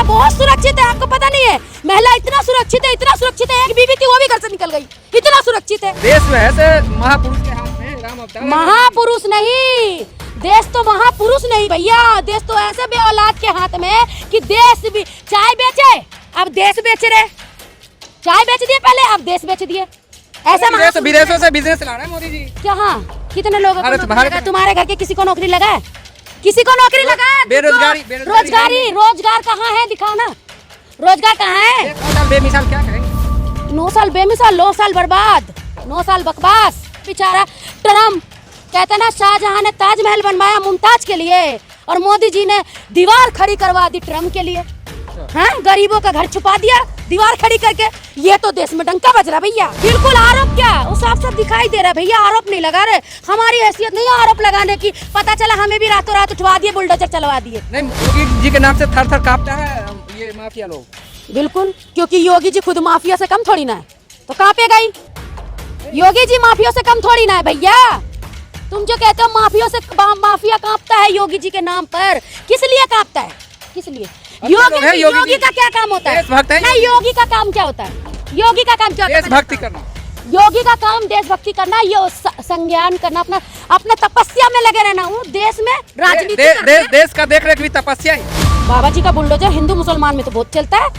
महिला बहुत सुरक्षित है, आपको पता नहीं है? महिला इतना सुरक्षित है, इतना सुरक्षित है, एक बीवी थी वो भी घर से निकल गई, इतना सुरक्षित है। देश में ऐसे महापुरुष के हाथ में राम अवतार। महापुरुष नहीं, देश तो महापुरुष नहीं भैया, देश तो ऐसे बे औलाद के हाथ में है कि देश भी चाय बेचे, अब देश बेच रहे, चाय बेच दिए पहले, अब देश बेच दिए। ऐसा विदेशों से बिजनेस ला रहे हैं मोदी जी। क्या? हाँ, कितने लोगों को नौकरी लगा? तुम्हारे घर के किसी को नौकरी लगा है? किसी को नौकरी लगा है? रोजगार कहाँ है? दिखाओ ना, रोजगार कहाँ है? 9 साल बेमिसाल क्या करेंगे? 9 साल बेमिसाल, 9 साल बर्बाद, 9 साल बकवास। बेचारा ट्रम्प कहते ना, शाहजहां ने ताजमहल बनवाया मुमताज के लिए और मोदी जी ने दीवार खड़ी करवा दी ट्रम्प के लिए। हाँ, गरीबों का घर छुपा दिया दीवार खड़ी करके। ये तो देश में डंका बज रहा भैया। बिल्कुल आरोप क्या, वो साफ साफ दिखाई दे रहा है भैया, आरोप नहीं लगा रहे। हमारी हैसियत नहीं है आरोप लगाने की, पता चला हमें भी रातों रात उठवा दिए, बुलडोजर चलवा दिए। नहीं, योगी जी के नाम से थर थर कांपता है ये माफिया लोग। बिल्कुल, क्योंकि योगी जी खुद माफिया से कम थोड़ी ना है, तो कांपेगा ही। योगी जी माफिया से कम थोड़ी ना है भैया। तुम जो कहते हो माफिया कांपता है योगी जी के नाम पर, किस लिए कांपता है? किस लिए? योगी का क्या काम होता है? नहीं, योगी का काम क्या होता है? योगी का काम क्या होता है? देशभक्ति करना। योगी का काम देशभक्ति करना, ये संज्ञान करना, अपना तपस्या में लगे रहना। वो देश में राजनीति देश का देख रेख भी तपस्या है। बाबा जी का बुलडोजर हिंदू मुसलमान में तो बहुत चलता है।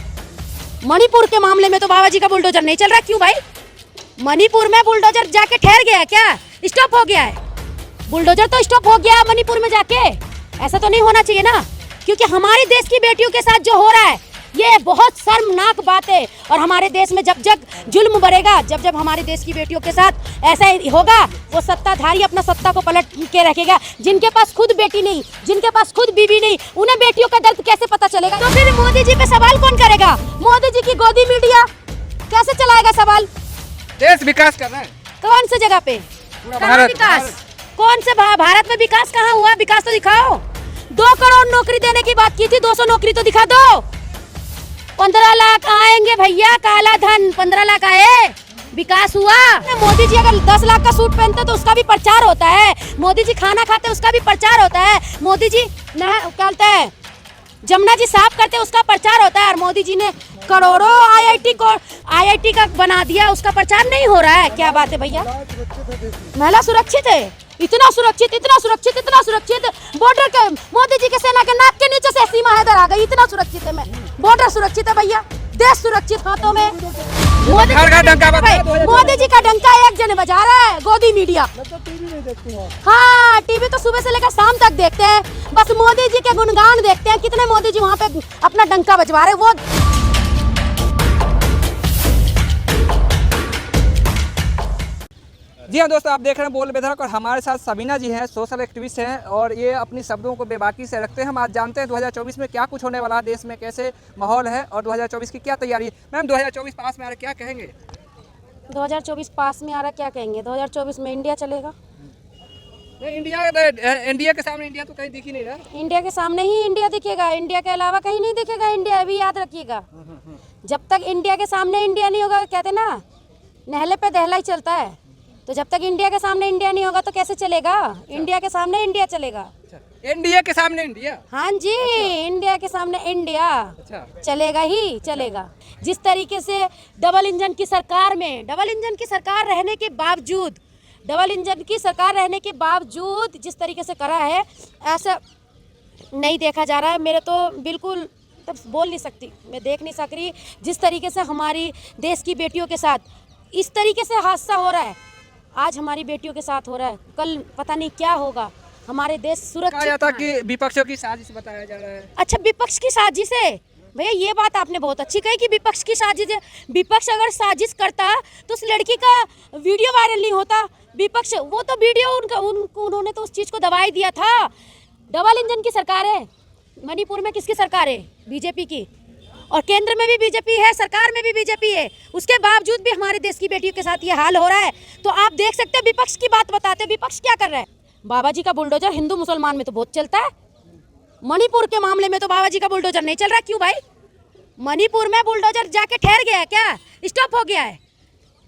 मणिपुर के मामले में तो बाबा जी का बुलडोजर नहीं चल रहा, क्यों भाई? मणिपुर में बुलडोजर जाके ठहर गया क्या? स्टॉप हो गया है बुलडोजर, तो स्टॉप हो गया मणिपुर में जाके। ऐसा तो नहीं होना चाहिए ना, क्योंकि हमारे देश की बेटियों के साथ जो हो रहा है ये बहुत शर्मनाक बात है। और हमारे देश में जब जब जुल्म बढ़ेगा, जब जब हमारे देश की बेटियों के साथ ऐसा होगा, वो सत्ताधारी अपना सत्ता को पलट के रखेगा। जिनके पास खुद बेटी नहीं, जिनके पास खुद बीवी नहीं, उन्हें बेटियों का दर्द कैसे पता चलेगा? तो फिर मोदी जी पे सवाल कौन करेगा? मोदी जी की गोदी मीडिया कैसे चलाएगा सवाल? देश विकास कर रहा है। कौन सी जगह पे? विकास कौन से? भारत में विकास कहाँ हुआ? विकास तो दिखाओ। 2 करोड़ नौकरी देने की बात की थी, 200 नौकरी तो दिखा दो। 15 लाख आएंगे भैया, काला धन 15 लाख आए, विकास हुआ? मोदी जी अगर 10 लाख का सूट पहनते तो उसका भी प्रचार होता है। मोदी जी खाना खाते उसका भी प्रचार होता है। मोदी जी कहते हैं जमुना जी साफ करते उसका प्रचार होता है। और मोदी जी ने करोड़ों आईआईटी का बना दिया, उसका प्रचार नहीं हो रहा है। क्या बात है भैया? महिला सुरक्षित है, इतना सुरक्षित, इतना सुरक्षित, इतना सुरक्षित। बॉर्डर के मोदी जी के सेना के नाक के नीचे से सीमा हैदर आ गई, इतना सुरक्षित है। मैं बॉर्डर सुरक्षित है भैया, देश सुरक्षित हाथों में। मोदी जी का डंका एक जन बजा रहा है, गोदी मीडिया। हाँ, टीवी तो सुबह से लेकर शाम तक देखते हैं, बस मोदी जी के गुणगान देखते हैं। कितने मोदी जी वहाँ पे अपना डंका बजवा रहे वो। जी हाँ दोस्तों, आप देख रहे हैं बोल बेधड़क और हमारे साथ सबीना जी हैं, सोशल एक्टिविस्ट हैं और ये अपनी शब्दों को बेबाकी से रखते हैं। हम आज जानते हैं 2024 में क्या कुछ होने वाला है, देश में कैसे माहौल है और 2024 की क्या तैयारी है। मैम, 2024 पास में आ रहा, क्या कहेंगे? 2024 पास में आ रहा, क्या कहेंगे? 2024 में इंडिया चलेगा। इंडिया के सामने इंडिया तो कहीं दिख ही नहीं रहा। इंडिया के सामने ही इंडिया दिखेगा, इंडिया के अलावा कहीं नहीं दिखेगा इंडिया, अभी याद रखिएगा। जब तक इंडिया के सामने इंडिया नहीं होगा, कहते ना नहले पे दहला ही चलता है, तो जब तक इंडिया के सामने इंडिया नहीं होगा तो कैसे चलेगा? इंडिया के सामने इंडिया चलेगा। इंडिया के सामने इंडिया? हाँ जी, इंडिया के सामने इंडिया चलेगा ही चलेगा। जिस तरीके से डबल इंजन की सरकार में, डबल इंजन की सरकार रहने के बावजूद, डबल इंजन की सरकार रहने के बावजूद जिस तरीके से करा है, ऐसा नहीं देखा जा रहा है। मेरे तो बिल्कुल तब बोल नहीं सकती, मैं देख नहीं सक रही जिस तरीके से हमारी देश की बेटियों के साथ इस तरीके से हादसा हो रहा है। आज हमारी बेटियों के साथ हो रहा है, कल पता नहीं क्या होगा। हमारे देश सुरक्षित कहा जाता कि विपक्षों की साजिश बताया जा रहा है। अच्छा, विपक्ष की साजिश है भैया, ये बात आपने बहुत अच्छी कही कि विपक्ष की साजिश है। विपक्ष अगर साजिश करता तो उस लड़की का वीडियो वायरल नहीं होता। विपक्ष वो तो वीडियो उन्होंने तो उस चीज़ को दबा ही दिया था। डबल इंजन की सरकार है। मणिपुर में किसकी सरकार है? बीजेपी की। और केंद्र में भी बीजेपी है, सरकार में भी बीजेपी है, उसके बावजूद भी हमारे देश की बेटियों के साथ ये हाल हो रहा है। तो आप देख सकते हैं विपक्ष की बात बताते, विपक्ष क्या कर रहा है? बाबा जी का बुलडोजर हिंदू मुसलमान में तो बहुत चलता है। मणिपुर के मामले में तो बाबा जी का बुलडोजर नहीं चल रहा, क्यों भाई? मणिपुर में बुलडोजर जाके ठहर गया क्या? स्टॉप हो गया है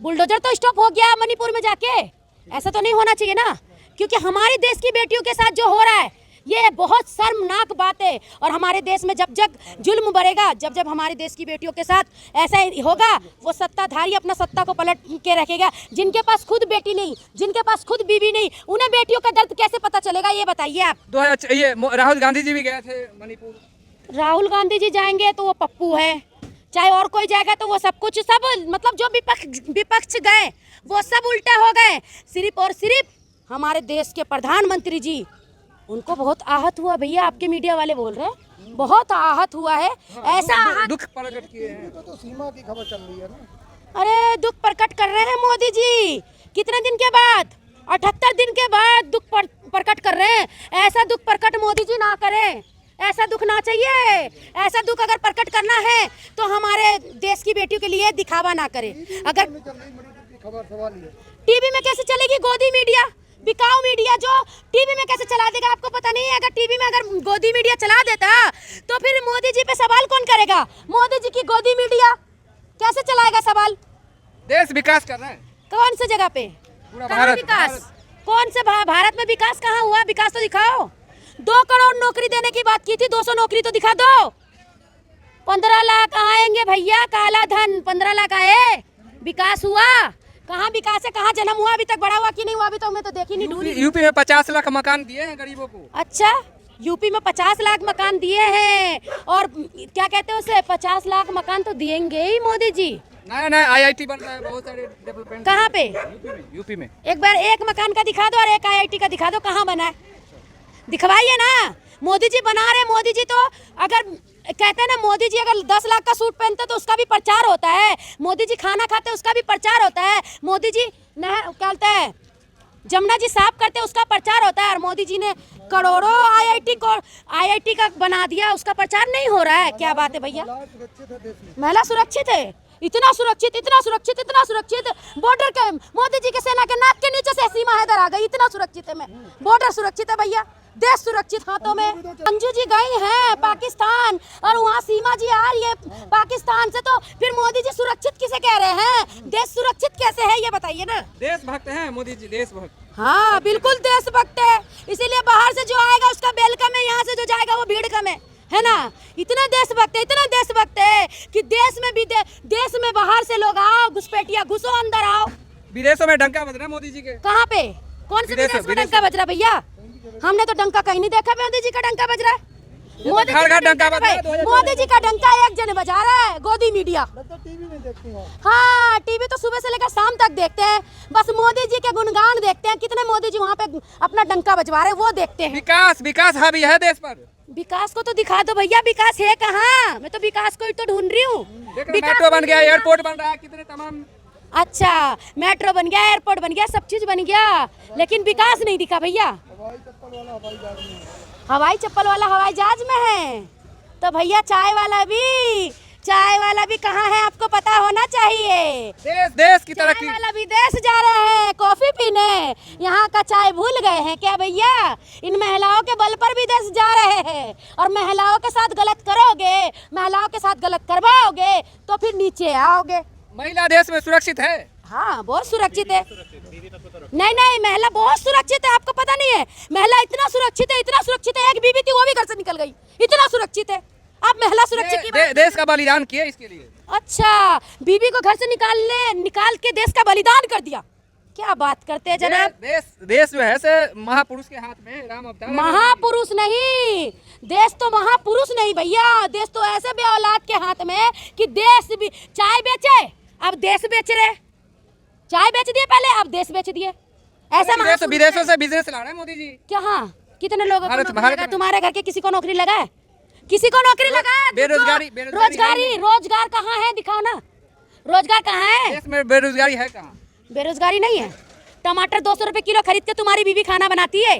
बुलडोजर, तो स्टॉप हो गया मणिपुर में जाके। ऐसा तो नहीं होना चाहिए ना, क्योंकि हमारे देश की बेटियों के साथ जो हो रहा है ये बहुत शर्मनाक बात है। और हमारे देश में जब जब जुल्म बढ़ेगा, जब जब हमारे देश की बेटियों के साथ ऐसा होगा, वो सत्ताधारी अपना सत्ता को पलट के रखेगा। जिनके पास खुद बेटी नहीं, जिनके पास खुद बीवी नहीं, उन्हें बेटियों का दर्द कैसे पता चलेगा, ये बताइए आप। ये राहुल गांधी जी भी गए थे मणिपुर। राहुल गांधी जी जाएंगे तो वो पप्पू है, चाहे और कोई जाएगा तो वो सब कुछ, सब मतलब जो विपक्ष गए वो सब उल्टा हो गए। सिर्फ और सिर्फ हमारे देश के प्रधानमंत्री जी, उनको बहुत आहत हुआ भैया, आपके मीडिया वाले बोल रहे हैं बहुत आहत हुआ है। ऐसा दुख प्रकट किए हैं। तो सीमा की खबर चल रही है ना। अरे दुख प्रकट कर रहे हैं मोदी जी, कितने दिन के बाद, 78 दिन के बाद दुख प्रकट कर रहे हैं। ऐसा दुख प्रकट मोदी जी ना करें, ऐसा दुख ना चाहिए। ऐसा दुख अगर प्रकट करना है तो हमारे देश की बेटियों के लिए दिखावा ना करें। अगर टीवी में कैसे चलेगी गोदी मीडिया, बिकाऊ मीडिया जो टीवी में कैसे चला देगा, आपको पता नहीं है। अगर टीवी में अगर गोदी मीडिया चला देता तो फिर मोदी जी पे सवाल कौन करेगा? मोदी जी की गोदी मीडिया कैसे चलाएगा सवाल? देश विकास कर रहा है कौन सी जगह पे? भारत विकास कौन से भारत में विकास कहाँ हुआ? विकास तो दिखाओ। 2 करोड़ नौकरी देने की बात की थी, 200 नौकरी तो दिखा दो। 15 लाख आएंगे भैया, काला धन 15 लाख आए। विकास हुआ? कहाँ विकास है, कहाँ जन्म हुआ? अभी तक बड़ा हुआ कि नहीं हुआ? अभी तो मैं तो देखी नहीं, ढूंढी। यूपी में 50 लाख मकान दिए हैं गरीबों को। अच्छा, यूपी में 50 लाख मकान दिए हैं। और क्या कहते हैं उसे, 50 लाख मकान तो देंगे ही मोदी जी। नया नया IIT बन रहा है, बहुत सारे डेवलपमेंट। कहाँ पे? यूपी में। एक बार एक मकान का दिखा दो और एक IIT का दिखा दो, कहाँ बना है दिखवाइए ना। मोदी जी बना रहे। मोदी जी तो अगर कहते हैं ना, मोदी जी अगर 10 लाख का सूट पहनते तो उसका भी प्रचार होता है। मोदी जी खाना खाते उसका भी प्रचार होता है। मोदी जी नहर कहते हैं जमुना जी साफ करते उसका प्रचार होता है। और मोदी जी ने करोड़ों IIT का बना दिया, उसका प्रचार नहीं हो रहा है। क्या बात है भैया? महिला सुरक्षित है, इतना सुरक्षित, इतना सुरक्षित, इतना सुरक्षित। बॉर्डर के मोदी जी के सेना के नाक के नीचे से सीमा हैदर आ गई, इतना सुरक्षित है। मैं बॉर्डर सुरक्षित है भैया, देश सुरक्षित हाथों में। अंजू जी गई हैं पाकिस्तान और वहाँ सीमा जी आ रही है पाकिस्तान से, तो फिर मोदी जी सुरक्षित किसे कह रहे हैं? देश सुरक्षित कैसे है ये बताइए ना। देशभक्त हैं मोदी जी, देशभक्त। हाँ बिल्कुल देशभक्त है, इसीलिए बाहर से जो आएगा उसका वेलकम है, यहाँ से जो जाएगा वो भीड़ कम है ना। इतना देशभक्त है, इतना देशभक्त है कि देश में भी देश में बाहर से लोग आओ, घुसपैठिया घुसो, अंदर आओ। विदेशों में डंका बज रहा है मोदी जी के। कहाँ पे? कौन से विदेश में डंका बज रहा भैया? हमने तो डंका कहीं नहीं देखा। मोदी जी का डंका बज रहा है। मोदी जी का डंका एक जन बजा रहा है, गोदी मीडिया। टीवी में देखती हूँ। हाँ टीवी तो सुबह से लेकर शाम तक देखते हैं, बस मोदी जी के गुणगान देखते हैं। कितने मोदी जी वहाँ पे अपना डंका बजवा रहे हैं वो देखते हैं। विकास विकास हावी है देश पर। विकास को तो दिखा दो भैया, विकास है कहाँ? मैं तो विकास को ही तो ढूंढ रही हूँ। मेट्रो बन गया, एयरपोर्ट बन रहा है, कितने तमाम। अच्छा, मेट्रो बन गया, एयरपोर्ट बन गया, सब चीज बन गया, लेकिन विकास नहीं दिखा भैया। हवाई चप्पल वाला हवाई जहाज में है तो भैया चाय वाला भी कहाँ है आपको पता होना चाहिए। देश की तरक्की। चाय वाला विदेश जा रहे हैं कॉफी पीने, यहाँ का चाय भूल गए हैं क्या भैया? इन महिलाओं के बल पर विदेश जा रहे हैं और महिलाओं के साथ गलत करोगे, महिलाओं के साथ गलत करवाओगे तो फिर नीचे आओगे। महिला देश में सुरक्षित है। हाँ बहुत सुरक्षित है। नहीं महिला बहुत सुरक्षित है, आपको पता नहीं है? महिला इतना सुरक्षित है, इतना सुरक्षित है, एक बीवी थी वो भी घर से निकल गई, इतना सुरक्षित है। आप महिला सुरक्षित की बात देश का बलिदान किया इसके लिए। अच्छा, बीवी को घर से निकाल के देश का बलिदान कर दिया। क्या बात करते हैं जनाब? देश जो है से महापुरुष के हाथ में राम अवतार। महापुरुष नहीं, देश तो महापुरुष नहीं भैया, देश तो ऐसे बे औलाद के हाथ में कि देश भी चाय बेचे, अब देश बेच रहे। चाय बेच दिए पहले, अब देश बेच दिए। ऐसा विदेशों से बिजनेस ला रहे हैं मोदी जी। क्या? हाँ, कितने लोगों को नौकरी लगा? तुम्हारे घर के किसी को नौकरी लगा है? किसी को नौकरी लगा है? रोजगार कहाँ है? दिखाओ ना, रोजगार कहाँ है? देश में बेरोजगारी है कहाँ? बेरोजगारी नहीं है। टमाटर 200 रुपए किलो खरीद के तुम्हारी बीवी खाना बनाती है,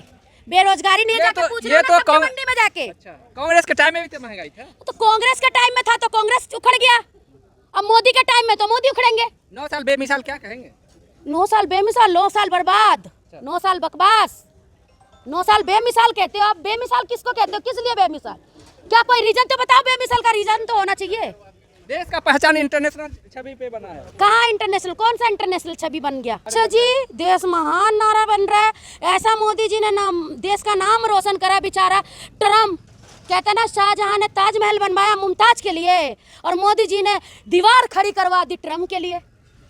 बेरोजगारी नहीं। जाके पूछ लो ना सब्जी मंडी में जाके। अच्छा, कांग्रेस के टाइम में भी तो महंगाई था। तो कांग्रेस के टाइम में था तो कांग्रेस उखड़ गया, अब मोदी के टाइम में तो मोदी उखड़ेंगे। 9 साल बेमिसाल क्या कहेंगे? 9 साल बेमिसाल, 9 साल बर्बाद, 9 साल बकवास, 9 साल बेमिसाल कहते हो आप। बेमिसाल किसको कहते हो? किस लिए बेमिसाल? क्या कोई रीजन तो बताओ, बेमिसाल का रीजन तो होना चाहिए। देश का पहचान इंटरनेशनल छवि पे बना है। कहाँ इंटरनेशनल, कौन सा इंटरनेशनल छवि बन गया? अच्छा जी, देश महान नारा बन रहा है। ऐसा मोदी जी ने नाम देश का नाम रोशन करा। बेचारा ट्रम्प कहता ना, शाहजहां ने ताजमहल बनवाया मुमताज के लिए और मोदी जी ने दीवार खड़ी करवा दी ट्रम्प के लिए।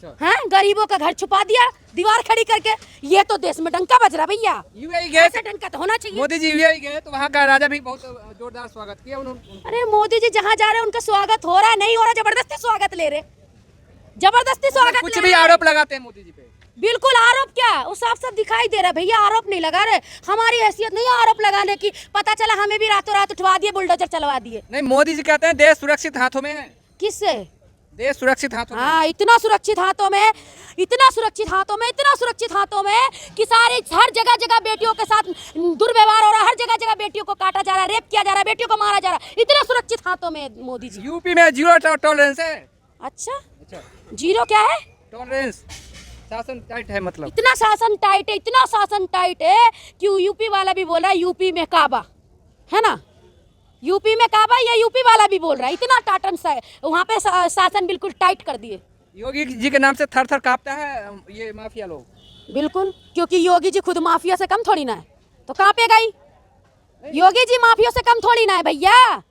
हाँ, गरीबों का घर छुपा दिया दीवार खड़ी करके। ये तो देश में डंका बज रहा भैया। यूएई गए, ऐसा डंका तो होना चाहिए। मोदी जी यूएई गए तो वहाँ का राजा भी बहुत जोरदार स्वागत किया उन्होंने। अरे मोदी जी जहाँ जा रहे हैं उनका स्वागत हो रहा है, नहीं हो रहा, जबरदस्ती स्वागत ले रहे, जबरदस्ती स्वागत कुछ ले भी रहे। आरोप लगाते हैं मोदी जी पे। बिल्कुल आरोप क्या, वो साफ साफ दिखाई दे रहा है भैया। आरोप नहीं लगा रहे, हमारी हैसियत नहीं है आरोप लगाने की। पता चला हमें भी रातों रात उठवा दिए, बुलडोजर चलवा दिए। नहीं, मोदी जी कहते हैं देश सुरक्षित हाथों में है। किससे? देश सुरक्षित हाथों में। हाँ, इतना सुरक्षित हाथों में, इतना सुरक्षित हाथों में, इतना सुरक्षित हाथों में कि सारे हर जगह जगह बेटियों के साथ दुर्व्यवहार हो रहा है, हर जगह जगह बेटियों को काटा जा रहा है, रेप किया जा रहा है, बेटियों को मारा जा रहा है। इतना सुरक्षित हाथों में मोदी जी। यूपी में जीरो टॉलरेंस है। अच्छा, अच्छा, जीरो क्या है? टॉलरेंस, शासन टाइट है मतलब। इतना शासन टाइट है, इतना शासन टाइट है कि यूपी वाला भी बोल रहा है यूपी में काबा है ना, यूपी में काबा, या यूपी वाला भी बोल रहा है। इतना टाटन सा है वहाँ पे, शासन बिल्कुल टाइट कर दिए। योगी जी के नाम से थर थर कांपता है ये माफिया लोग। बिल्कुल, क्योंकि योगी जी खुद माफिया से कम थोड़ी ना है, तो कांपेगा ही। योगी जी माफिया से कम थोड़ी ना है भैया।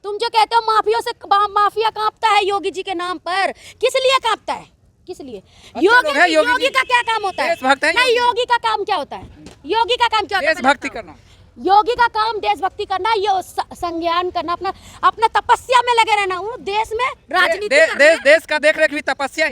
तुम जो कहते हो माफिया से माफिया कांपता है योगी जी के नाम पर, किस लिए कांपता है, किस लिए? योगी का क्या काम होता है? देशभक्त है नहीं, योगी का काम क्या होता है? योगी का काम क्या होता है? देशभक्ति करना। योगी का काम देशभक्ति करना, ये संज्ञान करना, अपना अपना तपस्या में लगे रहना। वो देश में राजनीति देश का देख रेख भी तपस्या